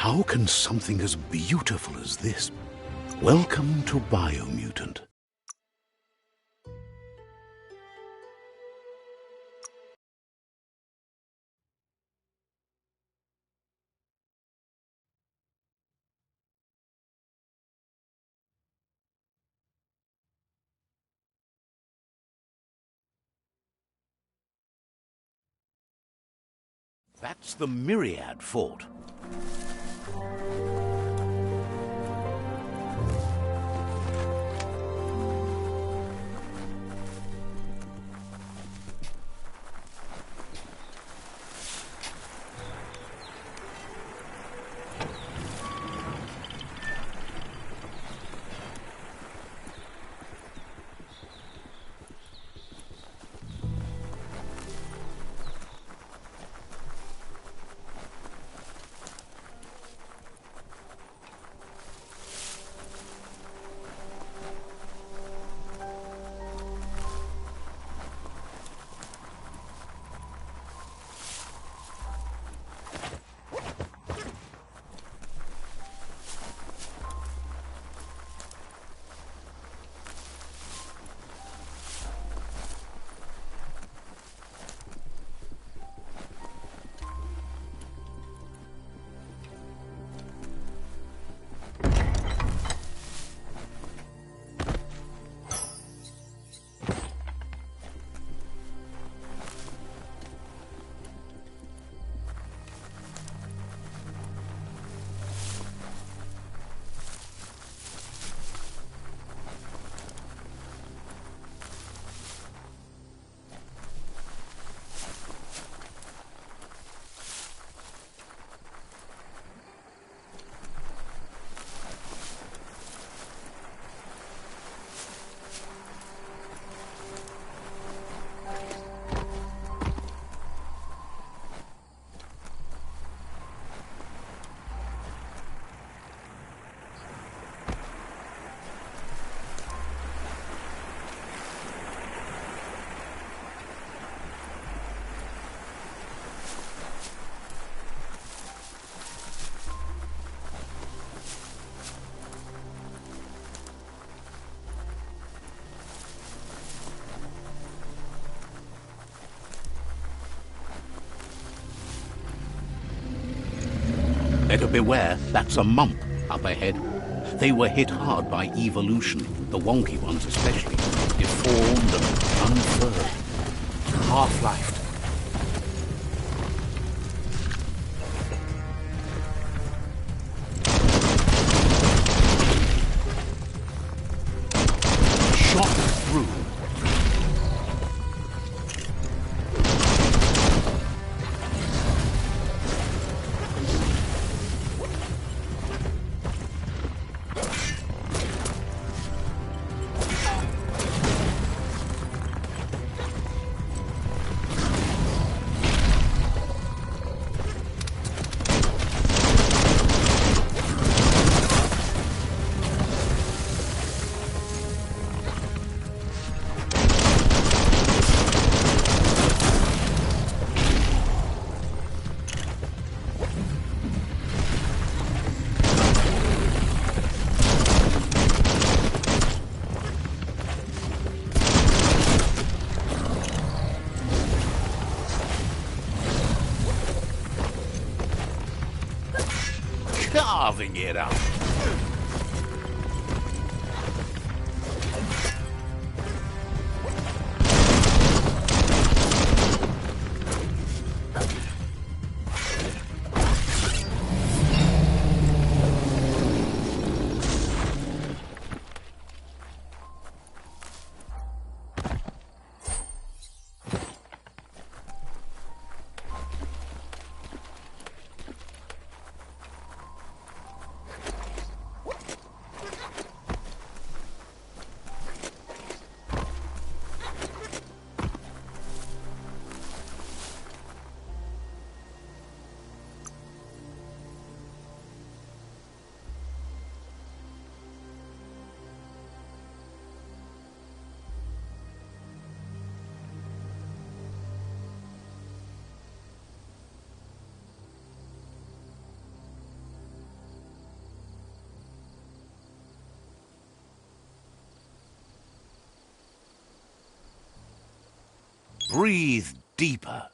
How can something as beautiful as this? Welcome to BioMutant. That's the Myriad Fort. Better beware, that's a mump up ahead. They were hit hard by evolution, the wonky ones especially, deformed and unfurled. Half-life. Shot through. Carving it up. Breathe deeper.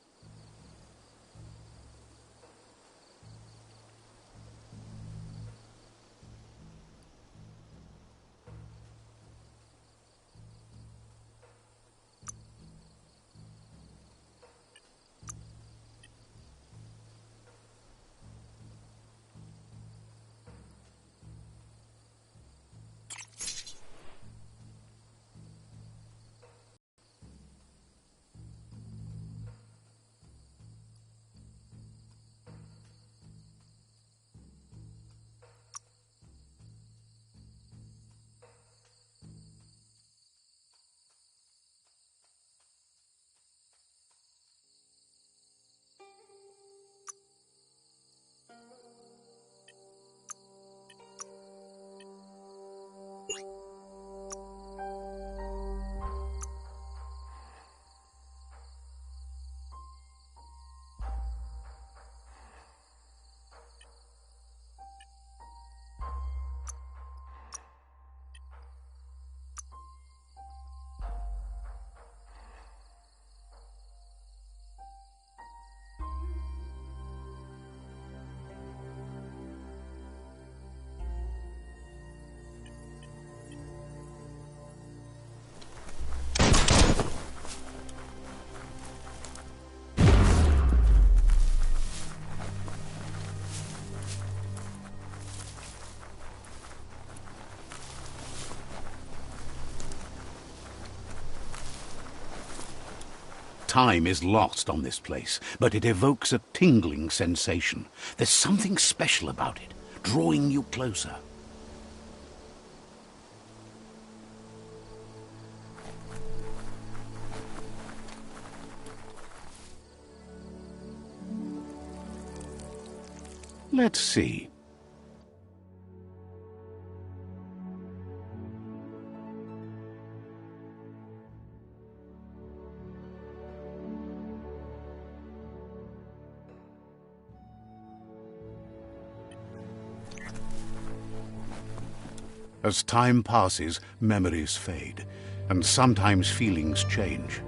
Time is lost on this place, but it evokes a tingling sensation. There's something special about it, drawing you closer. Let's see. As time passes, memories fade, and sometimes feelings change.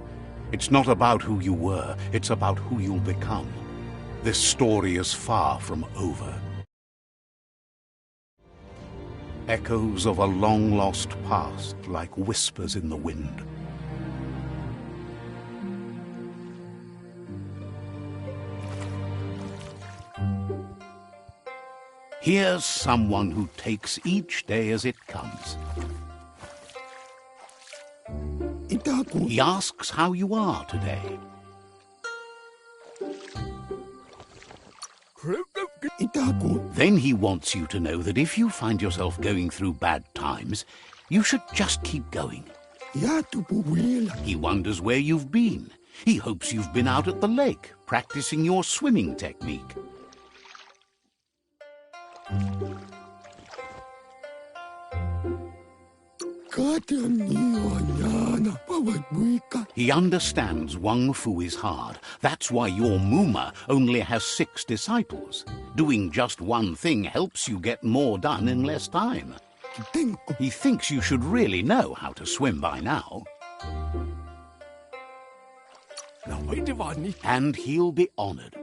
It's not about who you were, it's about who you'll become. This story is far from over. Echoes of a long-lost past, like whispers in the wind. Here's someone who takes each day as it comes. He asks how you are today. Then he wants you to know that if you find yourself going through bad times, you should just keep going. He wonders where you've been. He hopes you've been out at the lake, practicing your swimming technique. He understands Wang Fu is hard. That's why your Muma only has 6 disciples. Doing just one thing helps you get more done in less time. He thinks you should really know how to swim by now. And he'll be honored.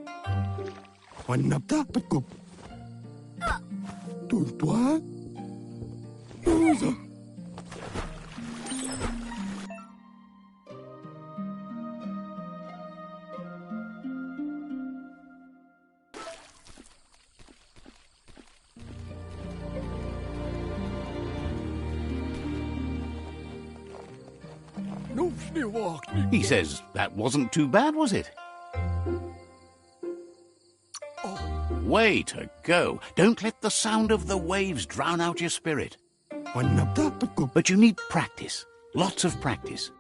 He says, that wasn't too bad, was it? Way to go. Don't let the sound of the waves drown out your spirit. But you need practice. Lots of practice.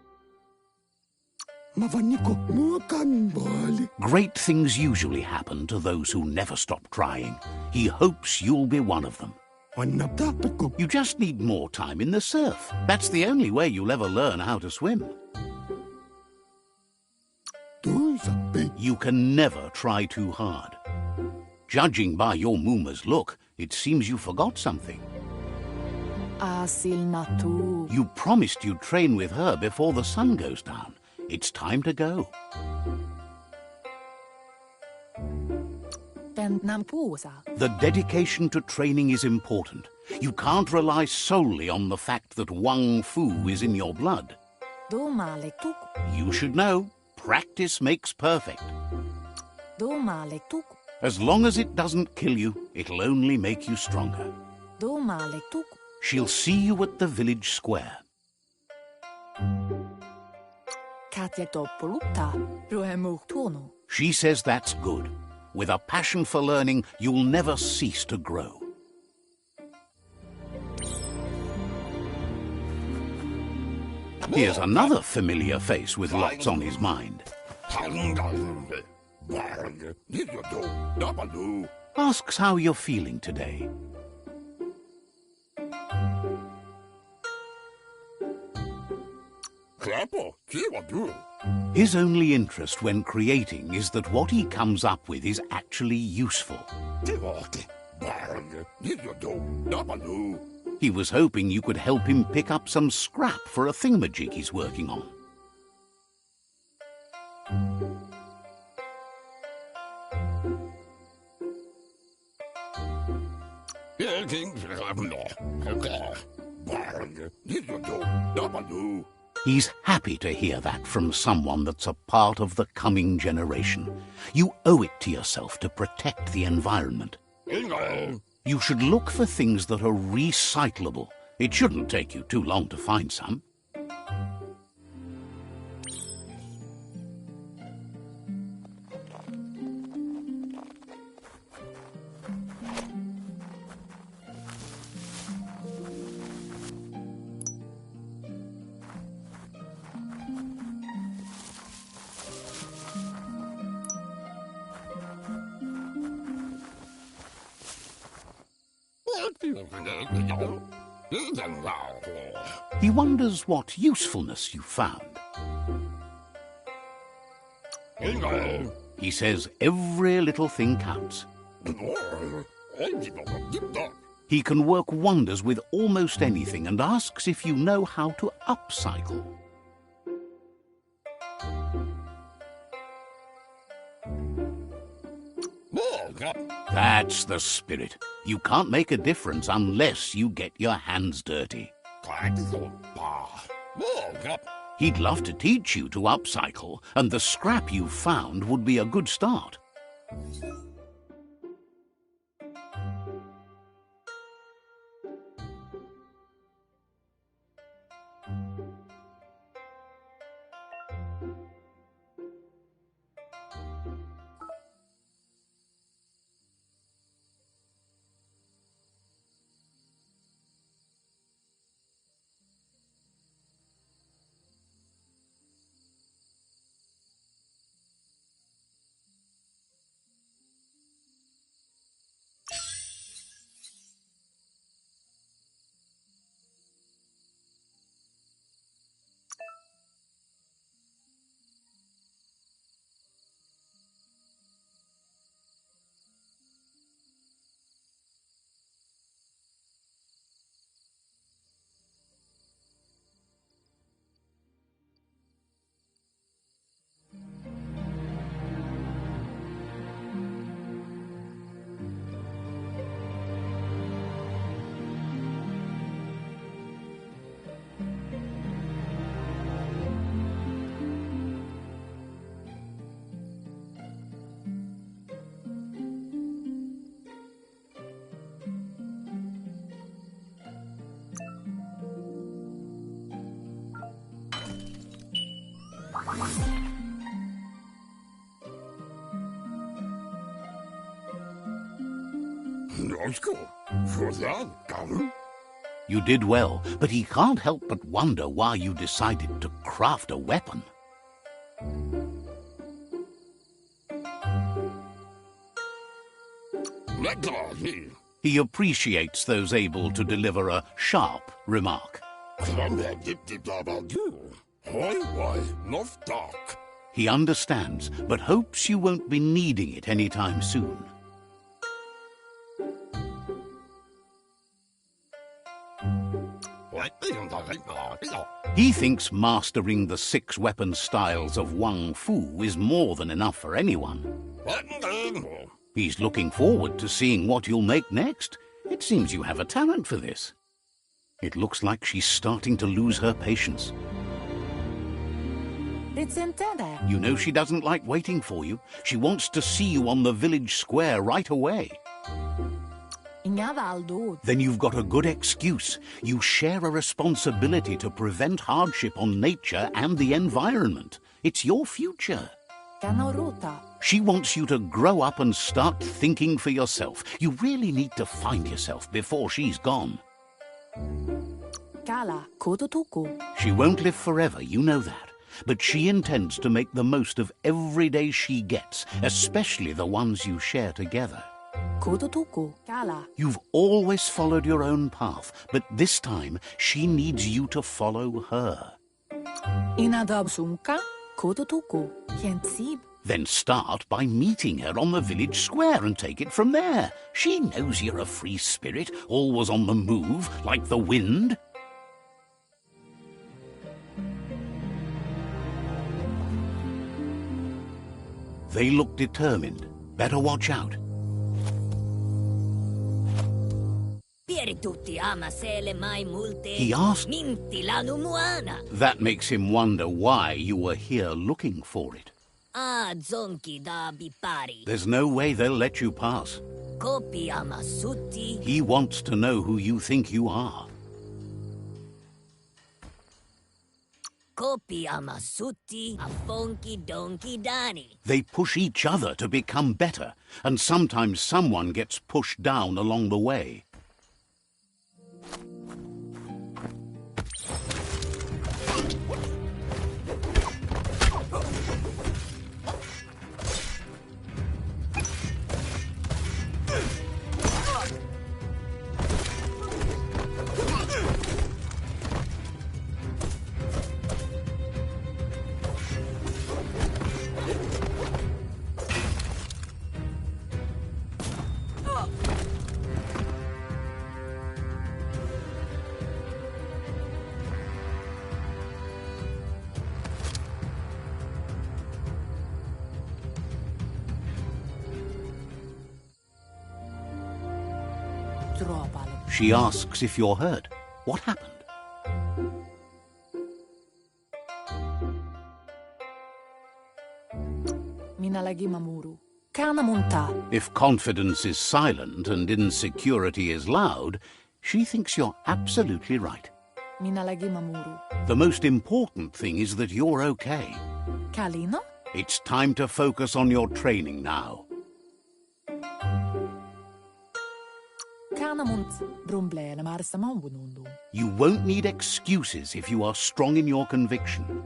Great things usually happen to those who never stop trying. He hopes you'll be one of them. You just need more time in the surf. That's the only way you'll ever learn how to swim. You can never try too hard. Judging by your Muma's look, it seems you forgot something. You promised you'd train with her before the sun goes down. It's time to go. The dedication to training is important. You can't rely solely on the fact that Wang Fu is in your blood. You should know, practice makes perfect. As long as it doesn't kill you, it'll only make you stronger. She'll see you at the village square. She says that's good. With a passion for learning, you'll never cease to grow. Here's another familiar face with lots on his mind. Asks how you're feeling today. His only interest when creating is that what he comes up with is actually useful. He was hoping you could help him pick up some scrap for a thingamajig he's working on. He's happy to hear that from someone that's a part of the coming generation. You owe it to yourself to protect the environment. You should look for things that are recyclable. It shouldn't take you too long to find some. He wonders what usefulness you found. He says every little thing counts. He can work wonders with almost anything and asks if you know how to upcycle. That's the spirit. You can't make a difference unless you get your hands dirty. He'd love to teach you to upcycle, and the scrap you found would be a good start. You did well, but he can't help but wonder why you decided to craft a weapon. He appreciates those able to deliver a sharp remark. He understands, but hopes you won't be needing it anytime soon. He thinks mastering the 6 weapon styles of Wang Fu is more than enough for anyone. He's looking forward to seeing what you'll make next. It seems you have a talent for this. It looks like she's starting to lose her patience. You know she doesn't like waiting for you. She wants to see you on the village square right away. Then you've got a good excuse. You share a responsibility to prevent hardship on nature and the environment. It's your future. She wants you to grow up and start thinking for yourself. You really need to find yourself before she's gone. She won't live forever, you know that. But she intends to make the most of every day she gets, especially the ones you share together. You've always followed your own path, but this time she needs you to follow her. Then start by meeting her on the village square and take it from there. She knows you're a free spirit, always on the move, like the wind. They look determined. Better watch out. He asked. That makes him wonder why you were here looking for it. There's no way they'll let you pass. He wants to know who you think you are. They push each other to become better, and sometimes someone gets pushed down along the way. She asks if you're hurt. What happened? If confidence is silent and insecurity is loud, she thinks you're absolutely right. The most important thing is that you're okay. It's time to focus on your training now. You won't need excuses if you are strong in your conviction.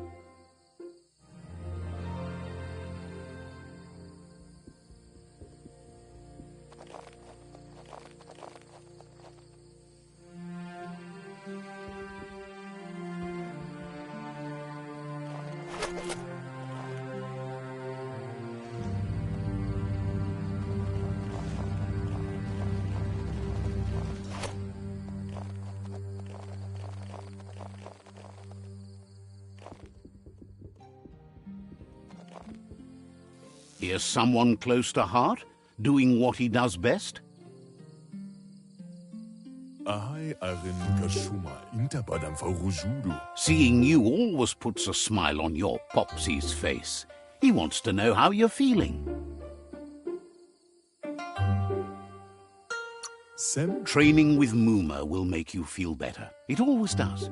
Here's someone close to heart, doing what he does best. Seeing you always puts a smile on your Popsy's face. He wants to know how you're feeling. Training with Muma will make you feel better. It always does.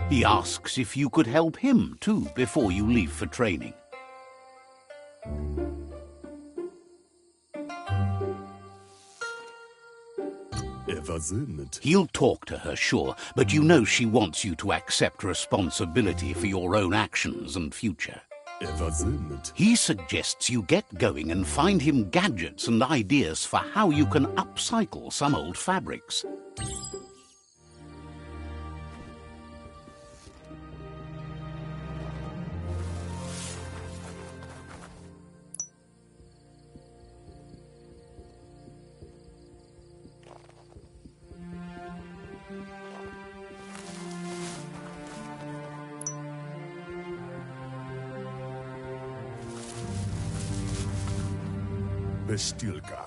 He asks if you could help him too before you leave for training. He'll talk to her, sure, but you know she wants you to accept responsibility for your own actions and future. He suggests you get going and find him gadgets and ideas for how you can upcycle some old fabrics.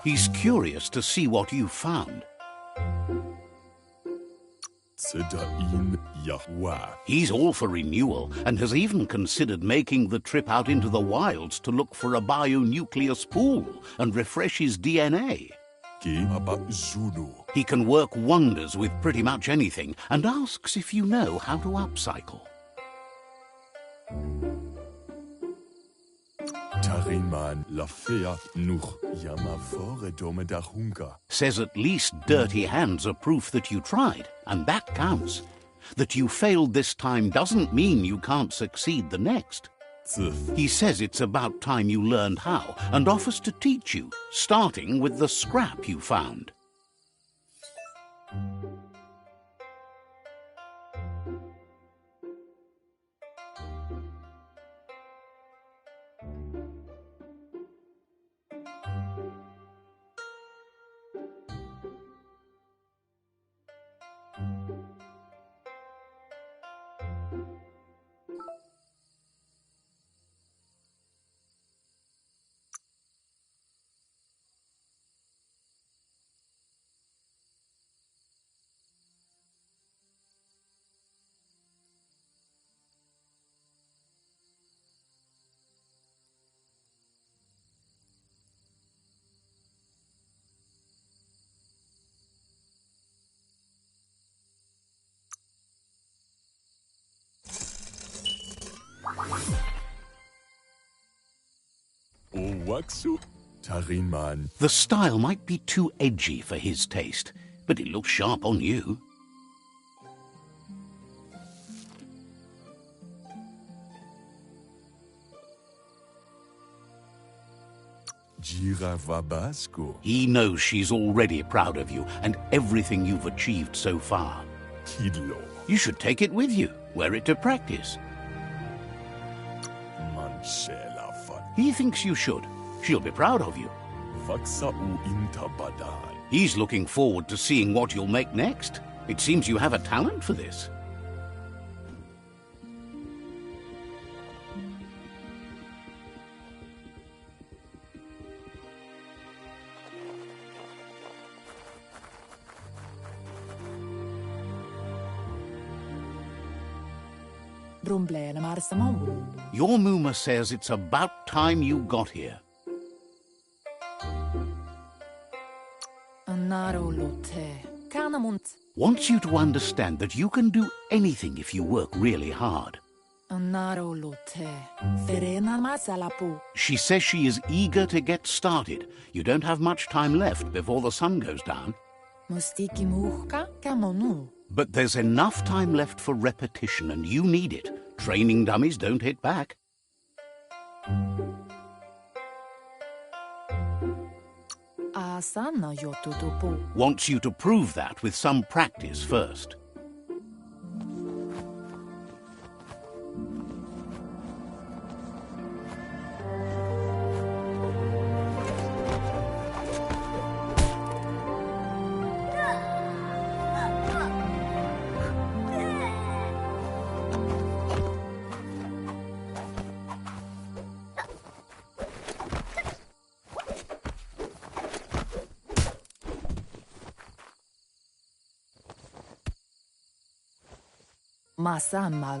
He's curious to see what you've found. He's all for renewal and has even considered making the trip out into the wilds to look for a bionucleus pool and refresh his DNA. He can work wonders with pretty much anything and asks if you know how to upcycle. Says at least dirty hands are proof that you tried, and that counts. That you failed this time doesn't mean you can't succeed the next. He says it's about time you learned how and offers to teach you, starting with the scrap you found. The style might be too edgy for his taste, but it looks sharp on you. He knows she's already proud of you and everything you've achieved so far. You should take it with you, wear it to practice. He thinks you should. She'll be proud of you. He's looking forward to seeing what you'll make next. It seems you have a talent for this. Your Muma says it's about time you got here. Wants you to understand that you can do anything if you work really hard. She says she is eager to get started. You don't have much time left before the sun goes down. But there's enough time left for repetition, and you need it. Training dummies don't hit back. Wants you to prove that with some practice first.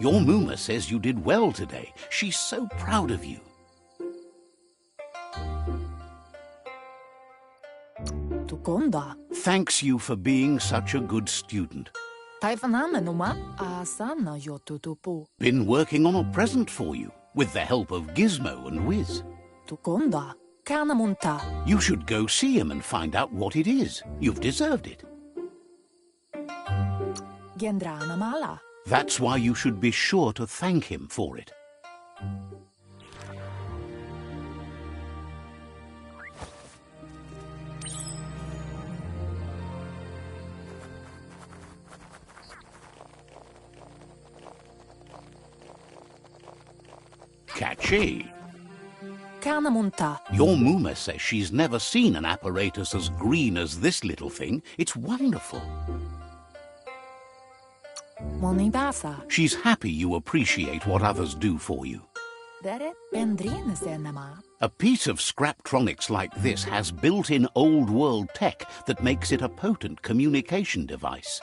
Your Muma says you did well today. She's so proud of you. Thanks you for being such a good student. Been working on a present for you, with the help of Gizmo and Wiz. You should go see him and find out what it is. You've deserved it. That's why you should be sure to thank him for it. Catchy. Your Muma says she's never seen an apparatus as green as this little thing. It's wonderful. She's happy you appreciate what others do for you. A piece of Scraptronics like this has built-in old-world tech that makes it a potent communication device.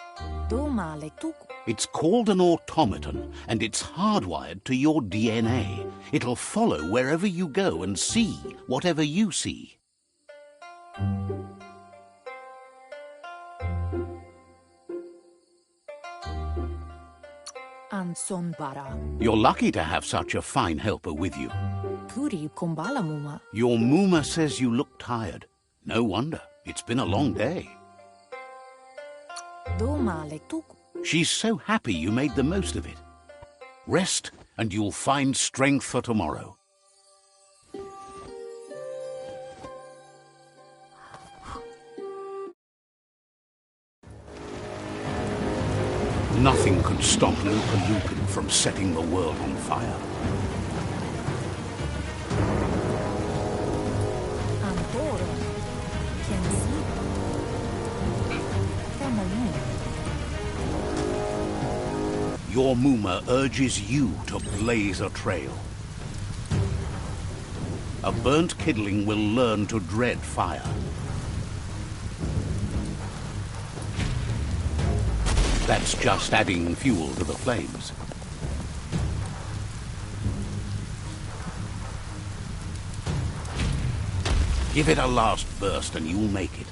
It's called an automaton, and it's hardwired to your DNA. It'll follow wherever you go and see whatever you see. You're lucky to have such a fine helper with you. Your Muma says you look tired. No wonder. It's been a long day. She's so happy you made the most of it. Rest, and you'll find strength for tomorrow. Nothing could stop Lupin from setting the world on fire. Your Muma urges you to blaze a trail. A burnt kidling will learn to dread fire. That's just adding fuel to the flames. Give it a last burst and you'll make it.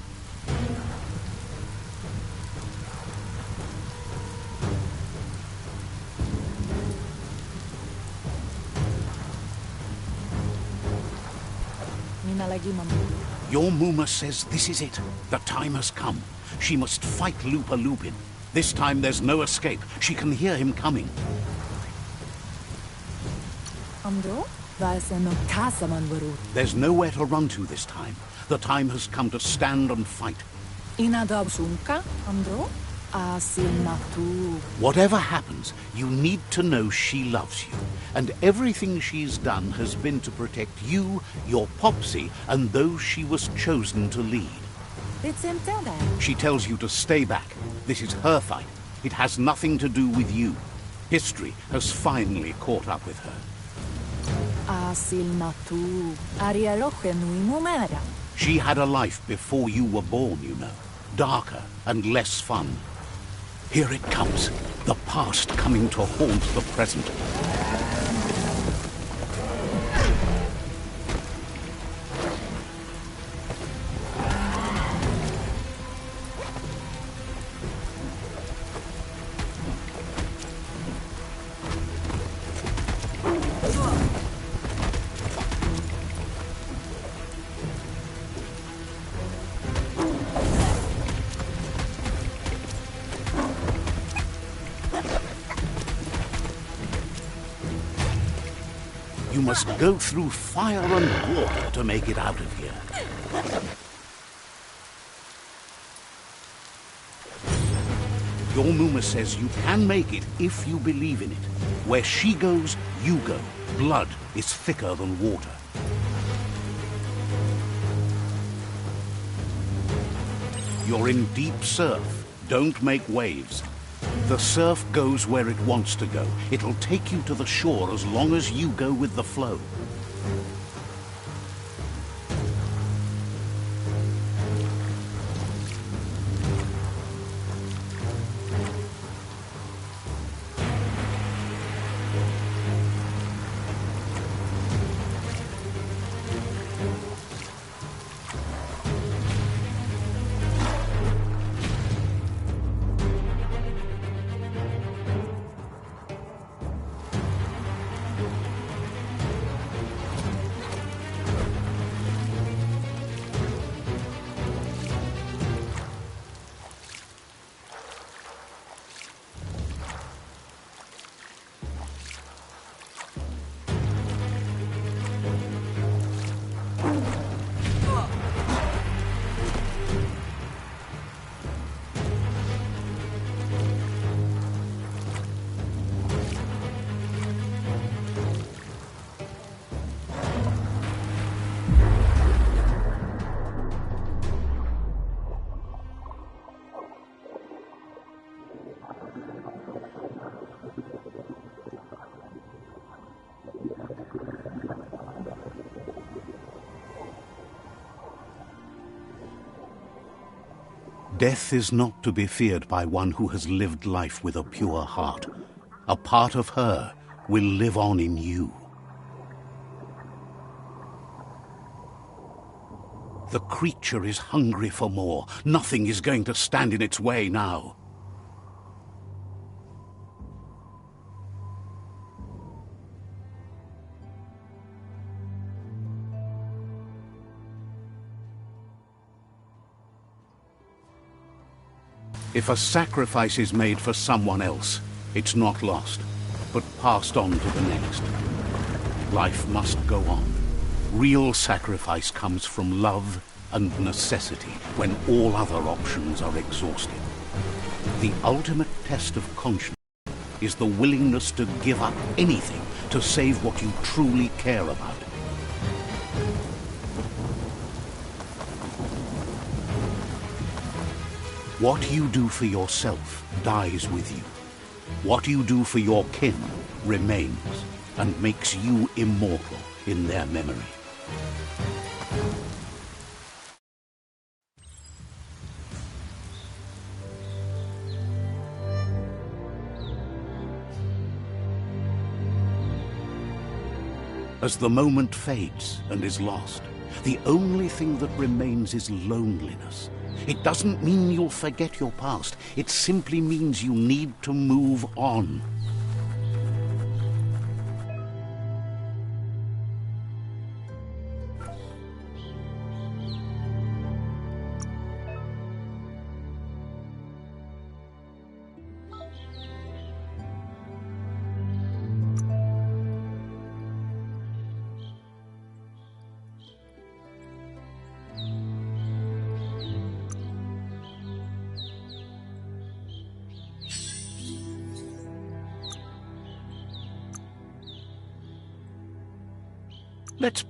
Your Muma says this is it. The time has come. She must fight Lupin. This time there's no escape. She can hear him coming. There's nowhere to run to this time. The time has come to stand and fight. Whatever happens, you need to know she loves you. And everything she's done has been to protect you, your Popsy, and those she was chosen to lead. She tells you to stay back. This is her fight. It has nothing to do with you. History has finally caught up with her. She had a life before you were born, you know. Darker and less fun. Here it comes. The past coming to haunt the present. You must go through fire and water to make it out of here. Your Muma says you can make it if you believe in it. Where she goes, you go. Blood is thicker than water. You're in deep surf. Don't make waves. The surf goes where it wants to go. It'll take you to the shore as long as you go with the flow. Death is not to be feared by one who has lived life with a pure heart. A part of her will live on in you. The creature is hungry for more. Nothing is going to stand in its way now. If a sacrifice is made for someone else, it's not lost, but passed on to the next. Life must go on. Real sacrifice comes from love and necessity when all other options are exhausted. The ultimate test of conscience is the willingness to give up anything to save what you truly care about. What you do for yourself dies with you. What you do for your kin remains and makes you immortal in their memory. As the moment fades and is lost, the only thing that remains is loneliness. It doesn't mean you'll forget your past. It simply means you need to move on. Let's...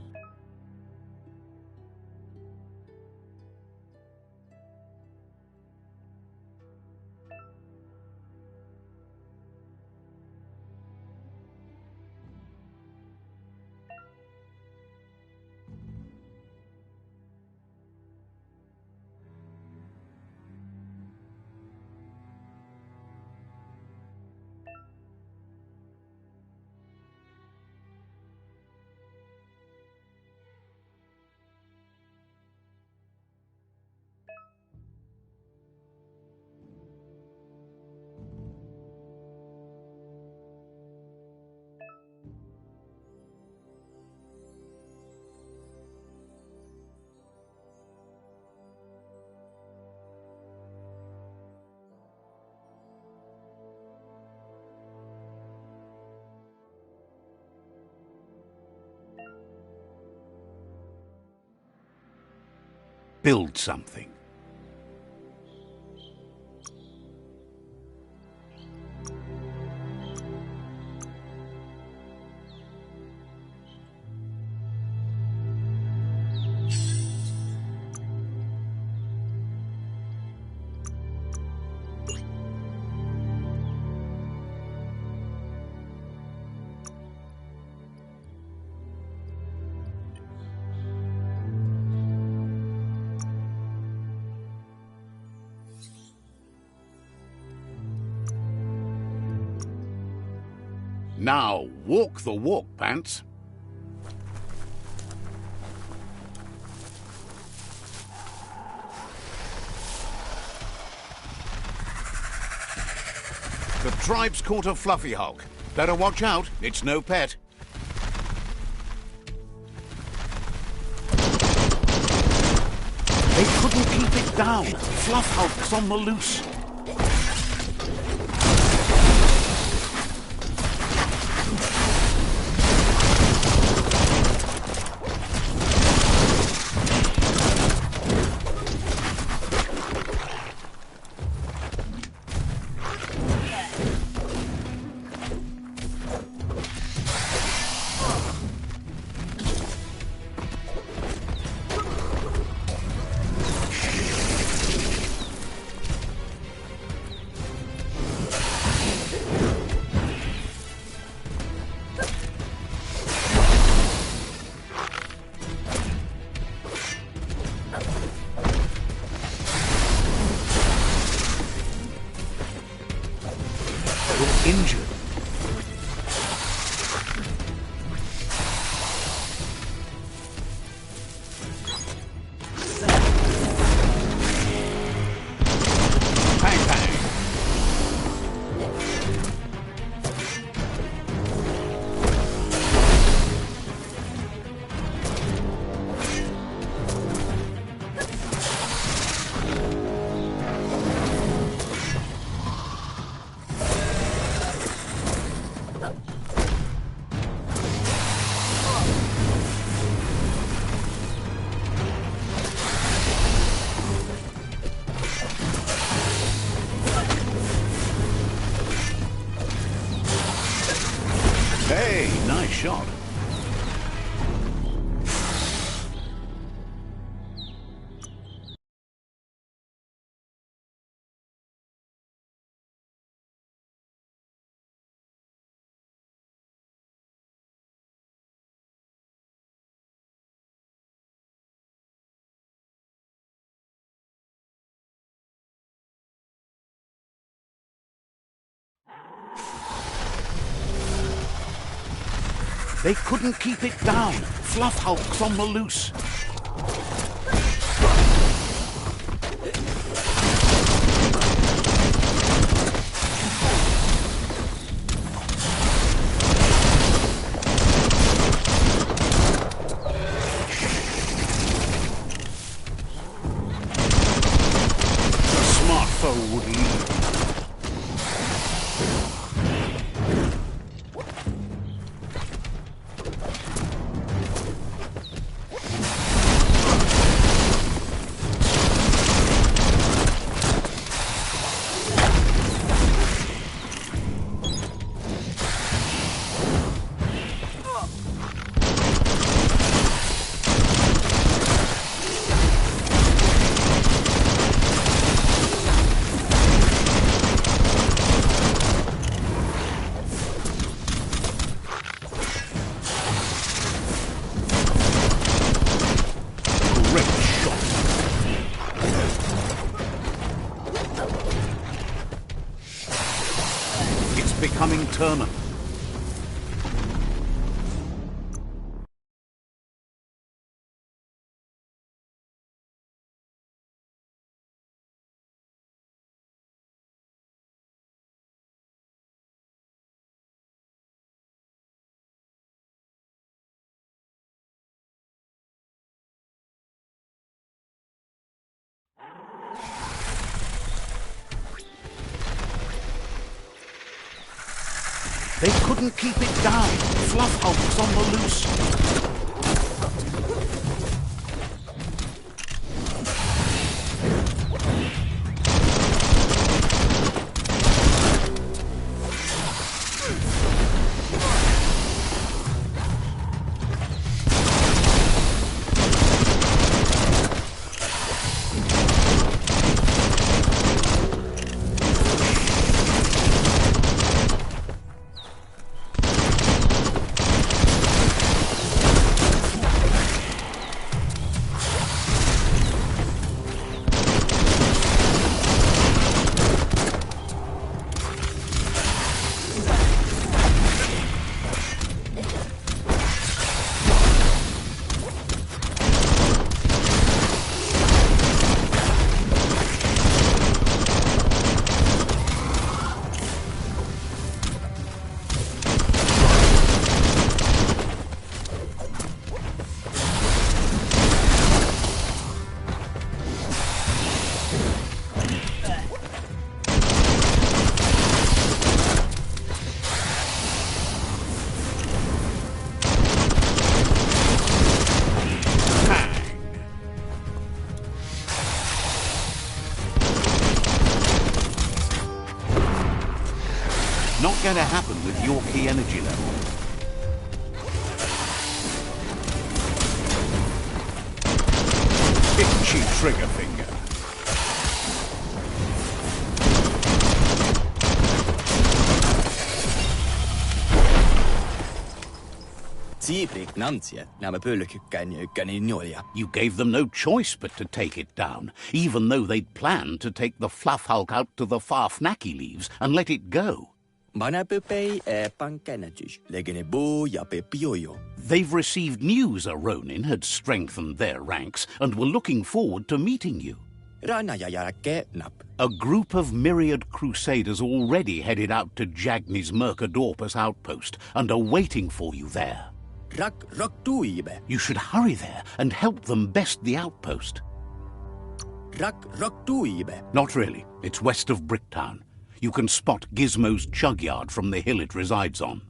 build something. Now, walk the walk, Pants. The tribe's caught a fluffy hulk. Better watch out, it's no pet. They couldn't keep it down. Fluff hulk's on the loose. injured. Bang, bang. Hey, nice shot. They couldn't keep it down. Fluff Hulk's on the loose. A smart foe would lead. Great shot. It's becoming terminal. They couldn't keep it down. Fluff Hulk's on the loose. Not going to happen with your key energy level. Itchy trigger finger. You gave them no choice but to take it down, even though they'd planned to take the Fluff Hulk out to the Farfnacky leaves and let it go. They've received news a Ronin had strengthened their ranks and were looking forward to meeting you. A group of myriad crusaders already headed out to Jagni's Mercadorpus outpost and are waiting for you there. You should hurry there and help them best the outpost. Not really. It's west of Bricktown. You can spot Gizmo's chug yard from the hill it resides on.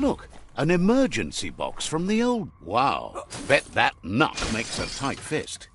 Look, an emergency box from the old... Wow, bet that nut makes a tight fist.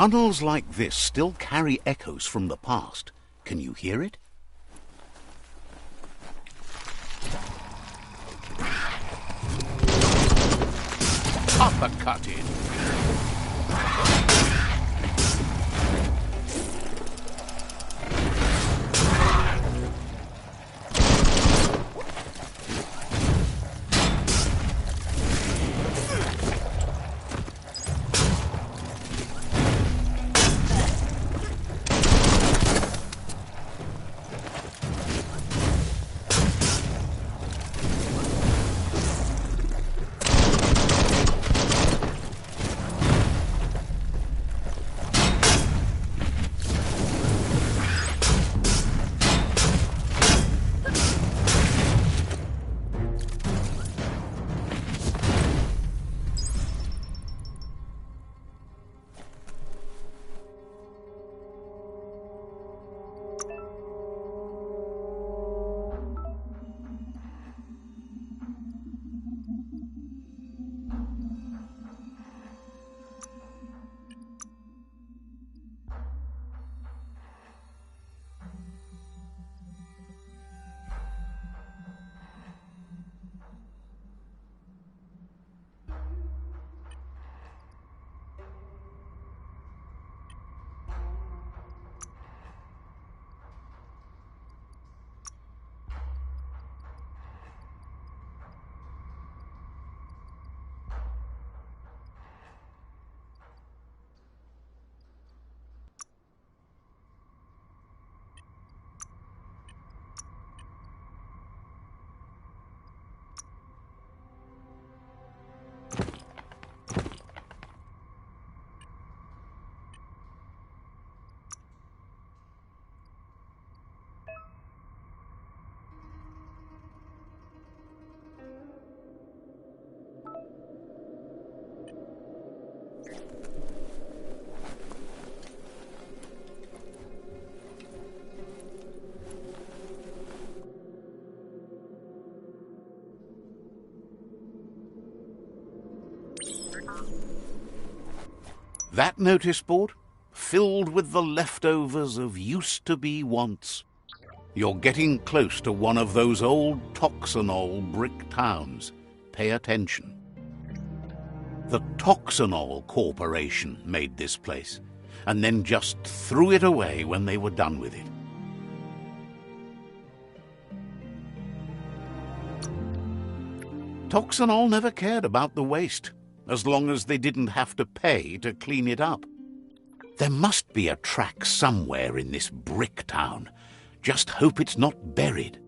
Tunnels like this still carry echoes from the past. Can you hear it? Uppercutted. That notice board? Filled with the leftovers of used-to-be wants. You're getting close to one of those old Toxanol brick towns. Pay attention. The Toxanol Corporation made this place, and then just threw it away when they were done with it. Toxanol never cared about the waste, as long as they didn't have to pay to clean it up. There must be a track somewhere in this brick town. Just hope it's not buried.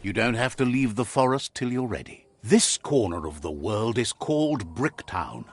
You don't have to leave the forest till you're ready. This corner of the world is called Bricktown.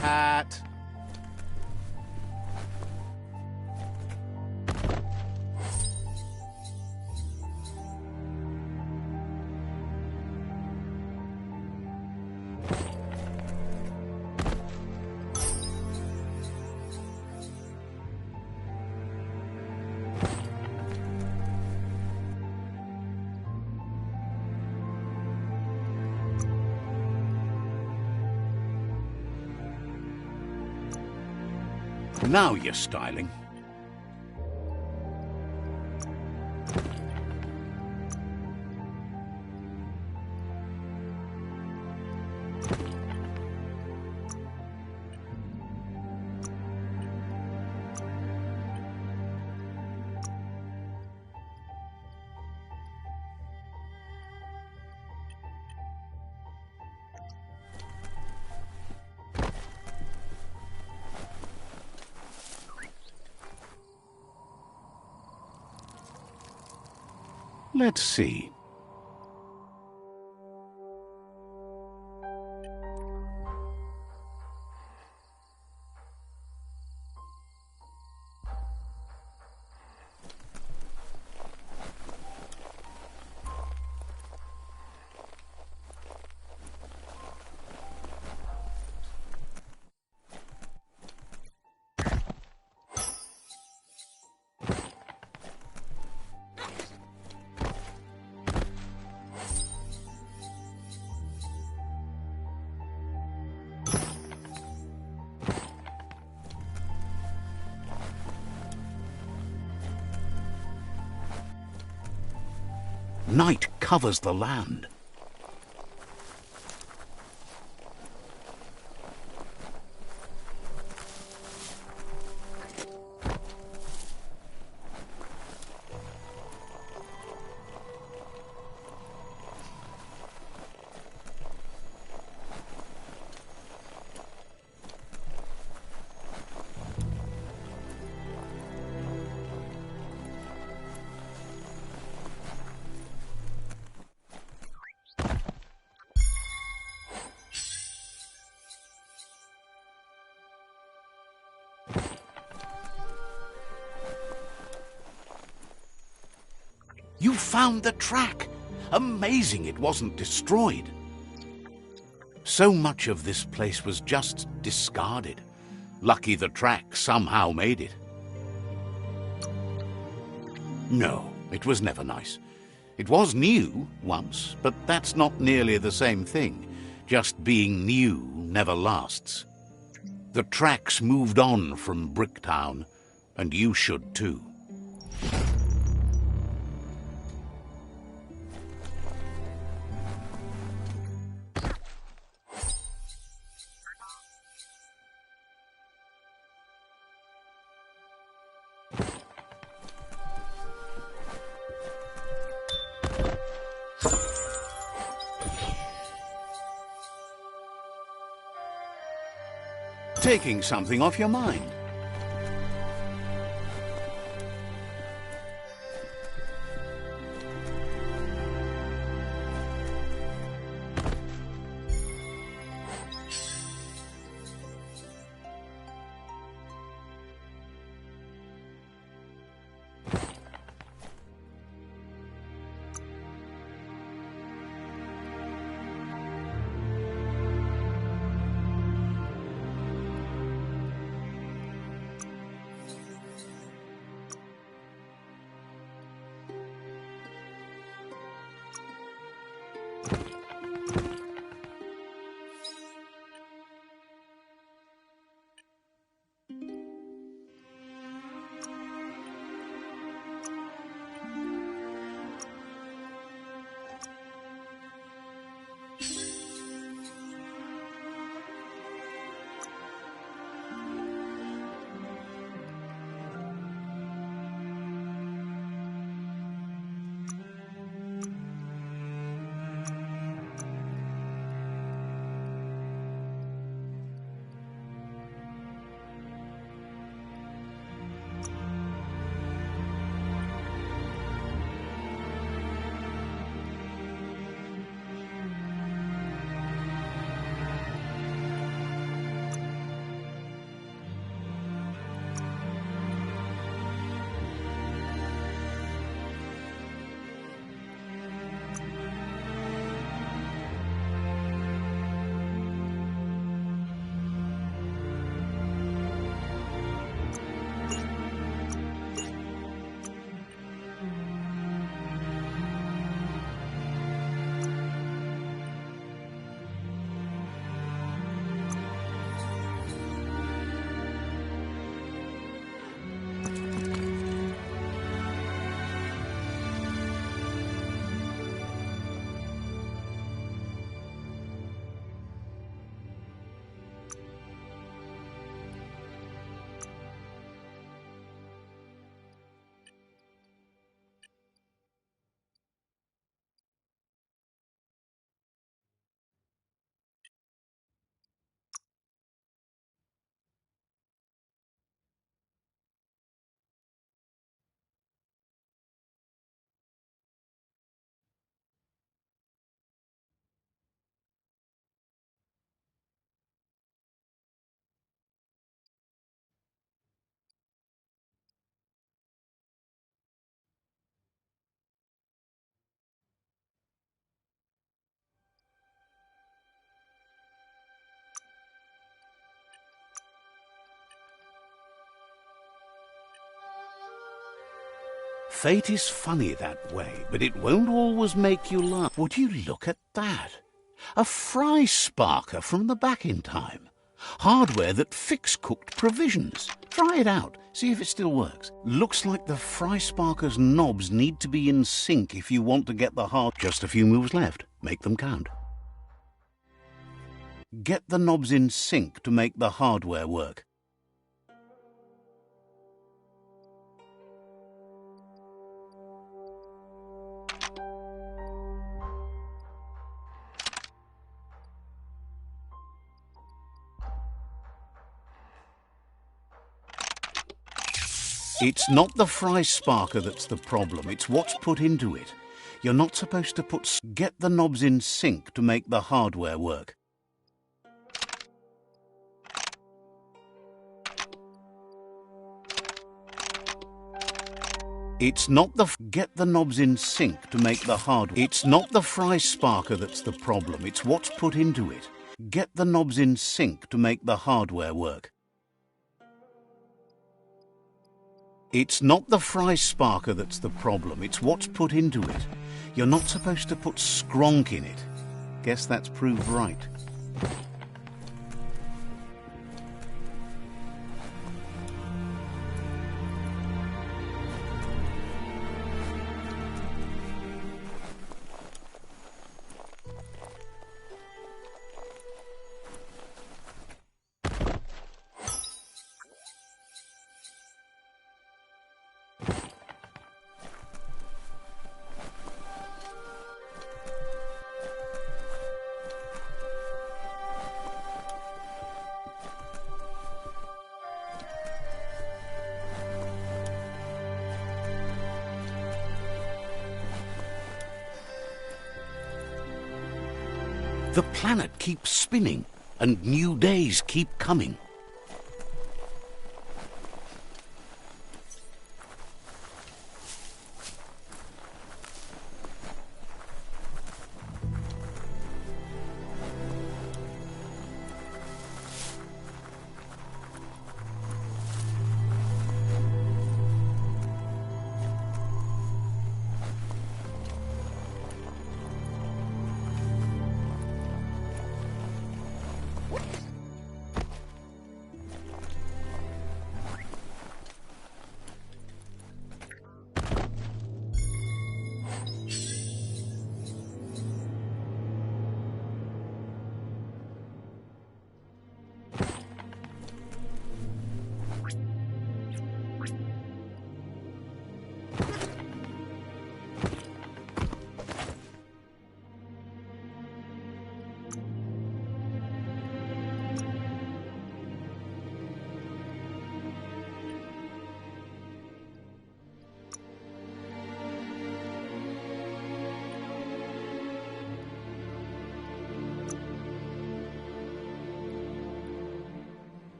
Hat. Now you're styling. Let's see. Night covers the land. You found the track! Amazing it wasn't destroyed. So much of this place was just discarded. Lucky the track somehow made it. No, it was never nice. It was new once, but that's not nearly the same thing. Just being new never lasts. The tracks moved on from Bricktown, and you should too. Taking something off your mind. Fate is funny that way, but it won't always make you laugh. Would you look at that? A fry sparker from the back in time. Hardware that fix-cooked provisions. Try it out. See if it still works. Looks like the fry sparker's knobs need to be in sync if you want to get the hard... Just a few moves left. Make them count. Get the knobs in sync to make the hardware work. It's not the fry sparker that's the problem, it's what's put into it. You're not supposed to get the knobs in sync to make the hardware work. It's not the... Get the knobs in sync to make the hardware. It's not the fry sparker that's the problem, it's what's put into it. Get the knobs in sync to make the hardware work. It's not the fry sparker that's the problem, it's what's put into it. You're not supposed to put skronk in it. Guess that's proved right. The planet keeps spinning, and new days keep coming.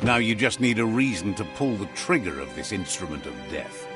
Now you just need a reason to pull the trigger of this instrument of death.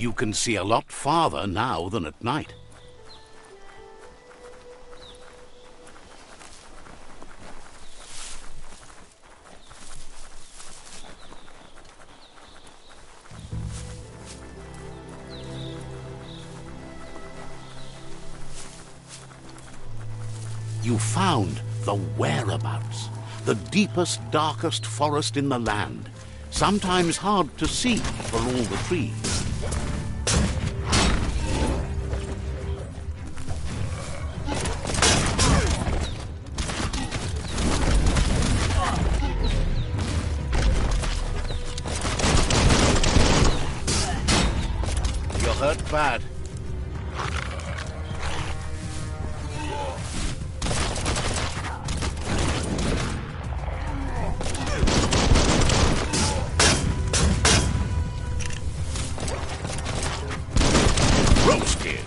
You can see a lot farther now than at night. You found the whereabouts, the deepest, darkest forest in the land, sometimes hard to see for all the trees. You're hurt bad. Roasted.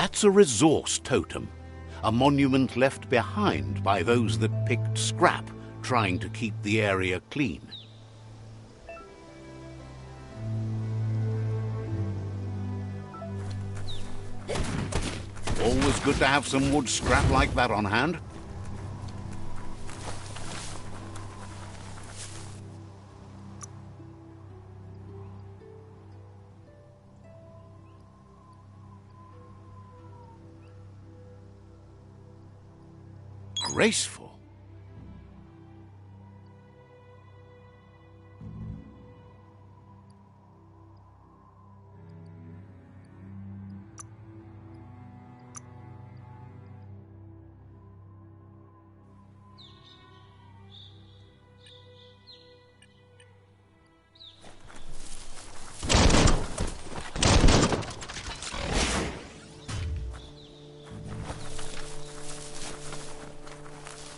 That's a resource totem, a monument left behind by those that picked scrap, trying to keep the area clean. Always good to have some wood scrap like that on hand. Graceful.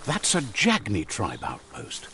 That's a Jagni tribe outpost.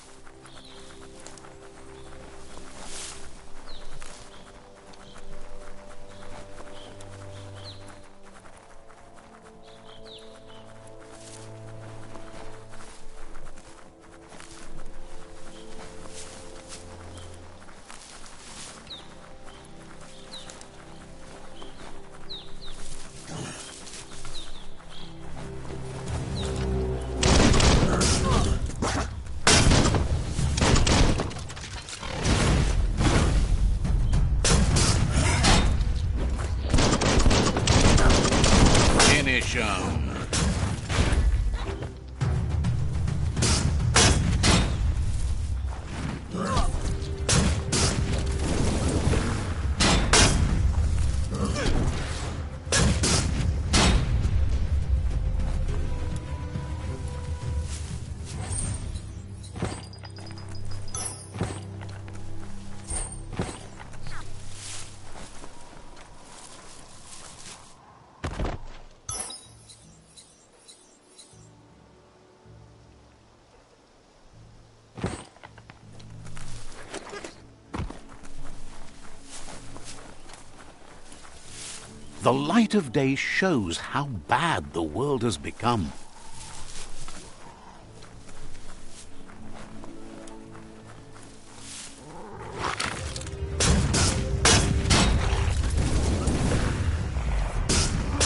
The light of day shows how bad the world has become.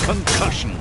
Concussion.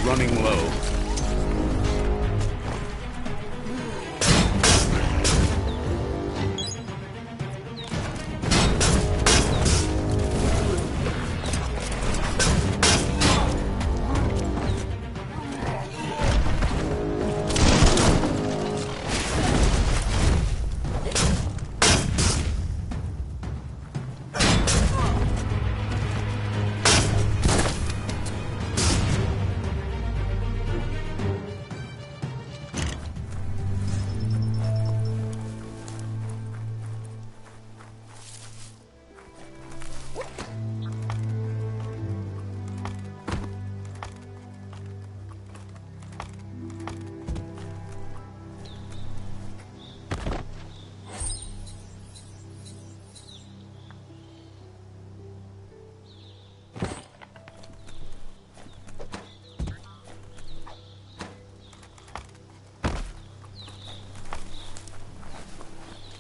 Running low.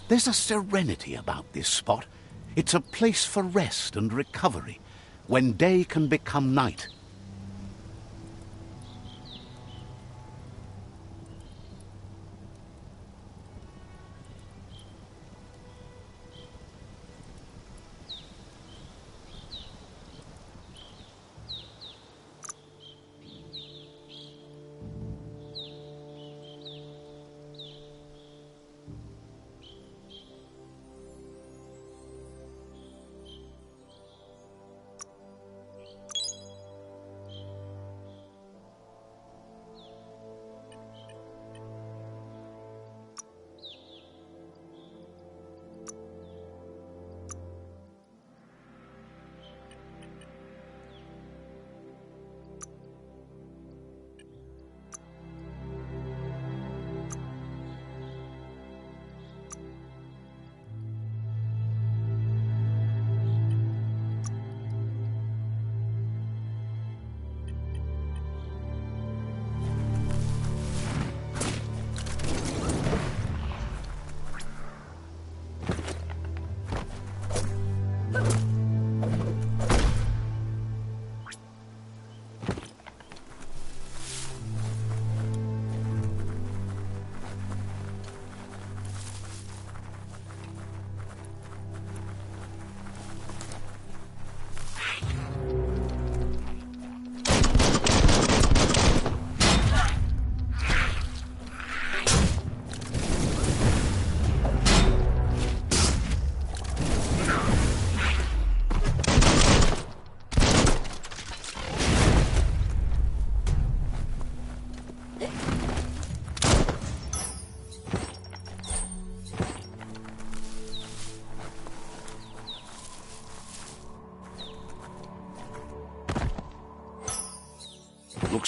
There's a serenity about this spot. It's a place for rest and recovery, when day can become night.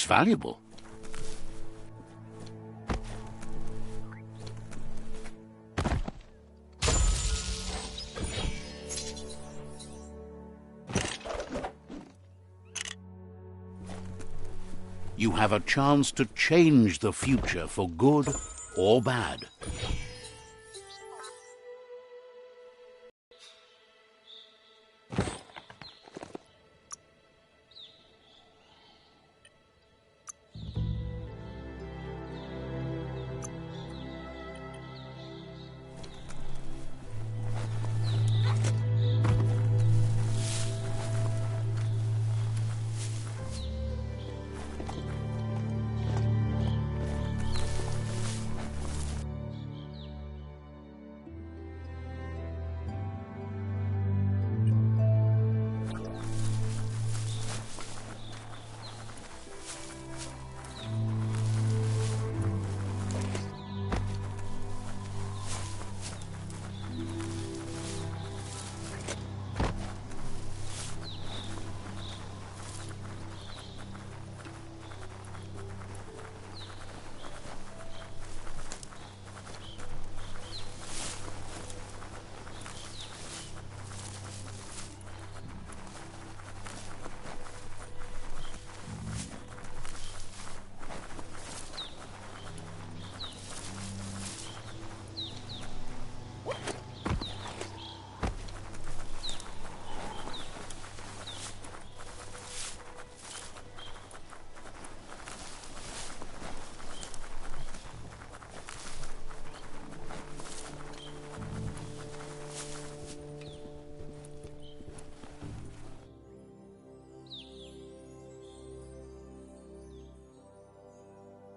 valuable. You have a chance to change the future for good or bad.